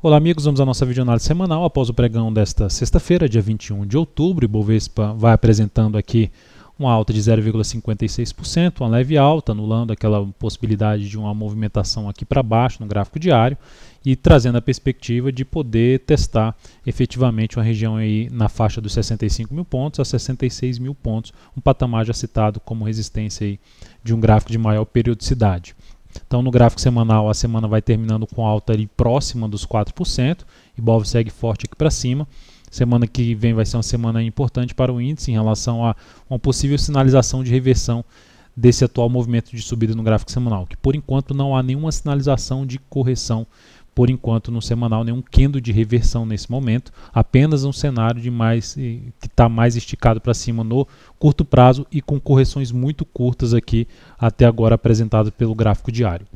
Olá amigos, vamos à nossa videoanálise semanal após o pregão desta sexta-feira, dia 21 de outubro. O Ibovespa vai apresentando aqui uma alta de 0,56%, uma leve alta, anulando aquela possibilidade de uma movimentação aqui para baixo no gráfico diário e trazendo a perspectiva de poder testar efetivamente uma região aí na faixa dos 65 mil pontos a 66 mil pontos, um patamar já citado como resistência aí de um gráfico de maior periodicidade. Então, no gráfico semanal, a semana vai terminando com alta ali próxima dos 4%. Ibov segue forte aqui para cima. Semana que vem vai ser uma semana importante para o índice em relação a uma possível sinalização de reversão desse atual movimento de subida no gráfico semanal, que por enquanto não há nenhuma sinalização de correção, por enquanto no semanal, nenhum candle de reversão nesse momento, apenas um cenário de que está mais esticado para cima no curto prazo e com correções muito curtas aqui até agora apresentadas pelo gráfico diário.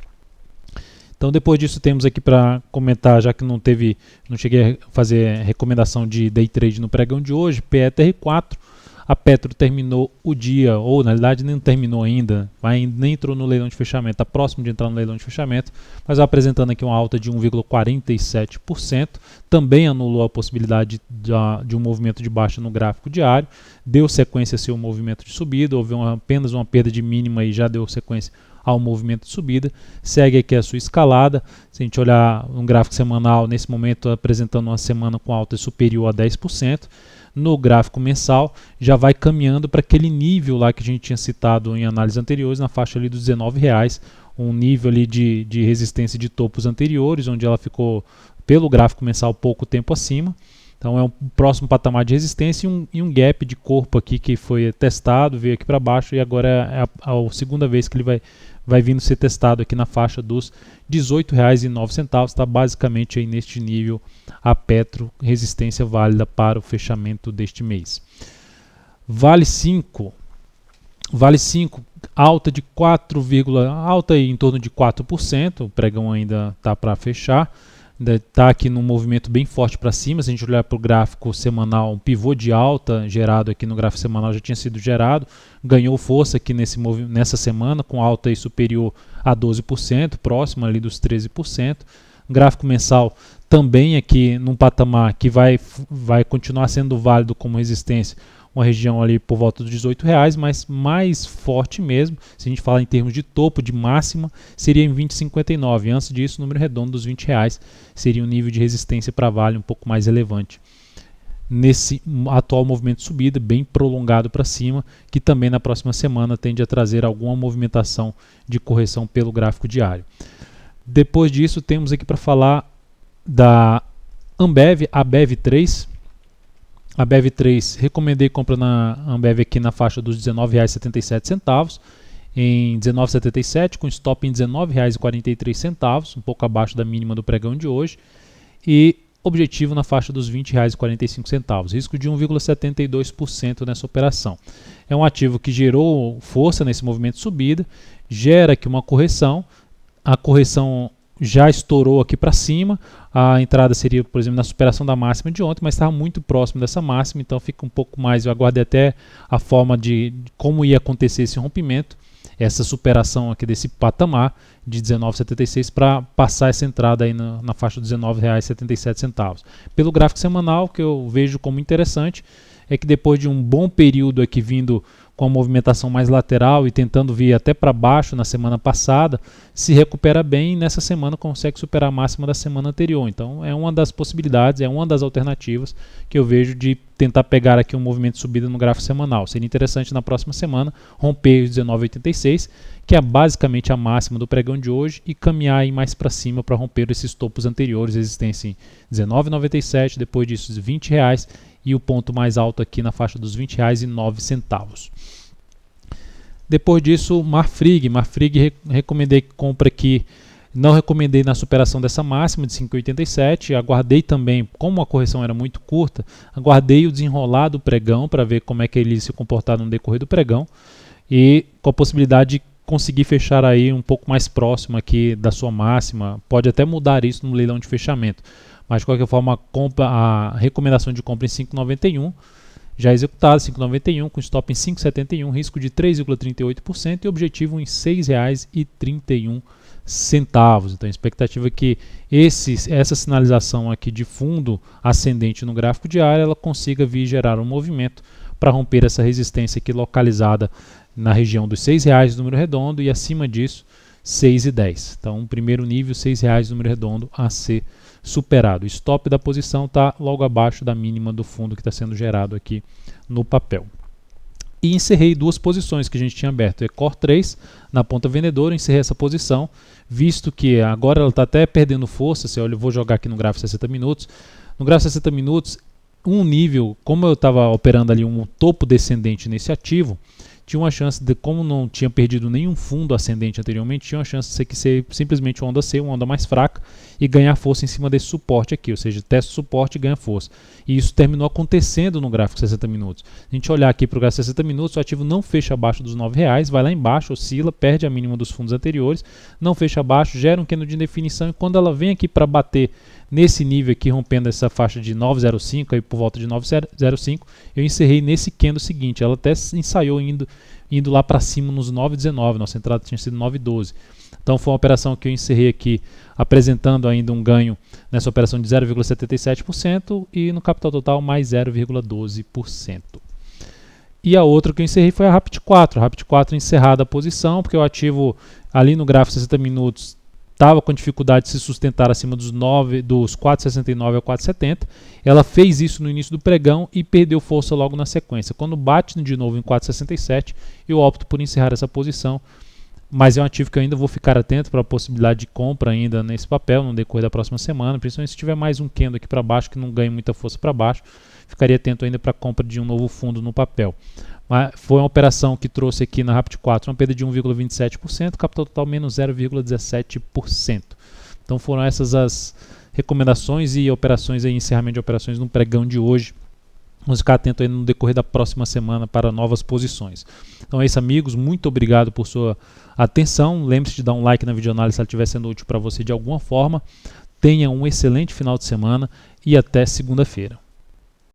Então depois disso temos aqui para comentar, já que não cheguei a fazer recomendação de day trade no pregão de hoje, PETR4. A Petro terminou o dia, ou na realidade nem terminou ainda, nem entrou no leilão de fechamento, está próximo de entrar no leilão de fechamento, mas apresentando aqui uma alta de 1,47%, também anulou a possibilidade de um movimento de baixa no gráfico diário, deu sequência a seu movimento de subida, houve apenas uma perda de mínima e já deu sequência ao movimento de subida, segue aqui a sua escalada. Se a gente olhar um gráfico semanal, nesse momento apresentando uma semana com alta superior a 10%, no gráfico mensal já vai caminhando para aquele nível lá que a gente tinha citado em análises anteriores, na faixa ali dos R$19, um nível ali de resistência de topos anteriores, onde ela ficou pelo gráfico mensal pouco tempo acima. Então é um próximo patamar de resistência e um gap de corpo aqui que foi testado, veio aqui para baixo e agora é a segunda vez que ele vai vindo ser testado aqui na faixa dos R$18,09, está basicamente aí neste nível a Petro, resistência válida para o fechamento deste mês. Vale 5, alta de alta aí em torno de 4%, o pregão ainda está para fechar. Está aqui num movimento bem forte para cima. Se a gente olhar para o gráfico semanal, um pivô de alta gerado aqui no gráfico semanal já tinha sido gerado, ganhou força aqui nessa semana com alta aí superior a 12%, próximo ali dos 13%. Gráfico mensal também aqui num patamar que vai continuar sendo válido como resistência, uma região ali por volta dos R$18, mas mais forte mesmo, se a gente falar em termos de topo, de máxima, seria em 20,59. Antes disso, o número redondo dos R$20 seria um nível de resistência para Vale um pouco mais relevante. Nesse atual movimento de subida, bem prolongado para cima, que também na próxima semana tende a trazer alguma movimentação de correção pelo gráfico diário. Depois disso, temos aqui para falar da Ambev, a BEV3. A BEV3, recomendei compra na Ambev aqui na faixa dos R$19,77, em R$19,77, com stop em R$19,43, um pouco abaixo da mínima do pregão de hoje, e objetivo na faixa dos R$20,45, risco de 1,72% nessa operação. É um ativo que gerou força nesse movimento de subida, gera aqui uma correção, a correção já estourou aqui para cima, a entrada seria, por exemplo, na superação da máxima de ontem, mas estava muito próximo dessa máxima, então fica um pouco mais, eu aguardei até a forma de como ia acontecer esse rompimento, essa superação aqui desse patamar de R$19,76 para passar essa entrada aí na faixa dos R$19,77. Pelo gráfico semanal, o que eu vejo como interessante é que depois de um bom período aqui vindo com a movimentação mais lateral e tentando vir até para baixo na semana passada, se recupera bem e nessa semana consegue superar a máxima da semana anterior. Então é uma das possibilidades, é uma das alternativas que eu vejo de tentar pegar aqui um movimento de subida no gráfico semanal. Seria interessante na próxima semana romper os 19,86, que é basicamente a máxima do pregão de hoje, e caminhar aí mais para cima para romper esses topos anteriores, resistência em 19,97, depois disso R$20, e o ponto mais alto aqui na faixa dos R$20,09. Depois disso, Marfrig, recomendei que compra aqui, não recomendei na superação dessa máxima de 5,87, aguardei também, como a correção era muito curta, aguardei o desenrolar do pregão para ver como é que ele se comportar no decorrer do pregão, e com a possibilidade de conseguir fechar aí um pouco mais próximo aqui da sua máxima, pode até mudar isso no leilão de fechamento. Mas de qualquer forma, a recomendação de compra em 5,91, já executado 5,91, com stop em 5,71, risco de 3,38% e objetivo em R$6,31. centavos. Então a expectativa é que essa sinalização aqui de fundo ascendente no gráfico diário ela consiga vir gerar um movimento para romper essa resistência aqui localizada na região dos R$6 número redondo e acima disso 6,10. Então, primeiro nível, R$6 número redondo a ser superado. O stop da posição está logo abaixo da mínima do fundo que está sendo gerado aqui no papel. E encerrei duas posições que a gente tinha aberto. Ecor 3 na ponta vendedora, encerrei essa posição, visto que agora ela está até perdendo força. Se eu vou jogar aqui no gráfico 60 minutos. No gráfico 60 minutos, um nível, como eu estava operando ali um topo descendente nesse ativo, tinha uma chance de, como não tinha perdido nenhum fundo ascendente anteriormente, tinha uma chance de ser simplesmente uma onda C, uma onda mais fraca, e ganhar força em cima desse suporte aqui, ou seja, testa o suporte e ganha força. E isso terminou acontecendo no gráfico 60 minutos. A gente olhar aqui para o gráfico 60 minutos, o ativo não fecha abaixo dos R$9, vai lá embaixo, oscila, perde a mínima dos fundos anteriores, não fecha abaixo, gera um candle de indefinição, e quando ela vem aqui para bater nesse nível aqui, rompendo essa faixa de 9,05, aí por volta de 9,05, eu encerrei nesse candle seguinte. Ela até ensaiou indo lá para cima nos 9,19, nossa entrada tinha sido 9,12. Então foi uma operação que eu encerrei aqui apresentando ainda um ganho nessa operação de 0,77% e no capital total mais 0,12%. E a outra que eu encerrei foi a Rapid 4. A Rapid 4 encerrada a posição, porque o ativo ali no gráfico 60 minutos estava com dificuldade de se sustentar acima dos 4,69 a 4,70. Ela fez isso no início do pregão e perdeu força logo na sequência. Quando bate de novo em 4,67, eu opto por encerrar essa posição. Mas é um ativo que eu ainda vou ficar atento para a possibilidade de compra ainda nesse papel no decorrer da próxima semana, principalmente se tiver mais um candle aqui para baixo que não ganhe muita força para baixo, ficaria atento ainda para a compra de um novo fundo no papel. Mas foi uma operação que trouxe aqui na Rapid 4 uma perda de 1,27%, capital total menos 0,17%. Então foram essas as recomendações e operações, aí, encerramento de operações no pregão de hoje. Vamos ficar atento aí no decorrer da próxima semana para novas posições. Então é isso, amigos. Muito obrigado por sua atenção. Lembre-se de dar um like na videoanálise se ela estiver sendo útil para você de alguma forma. Tenha um excelente final de semana e até segunda-feira.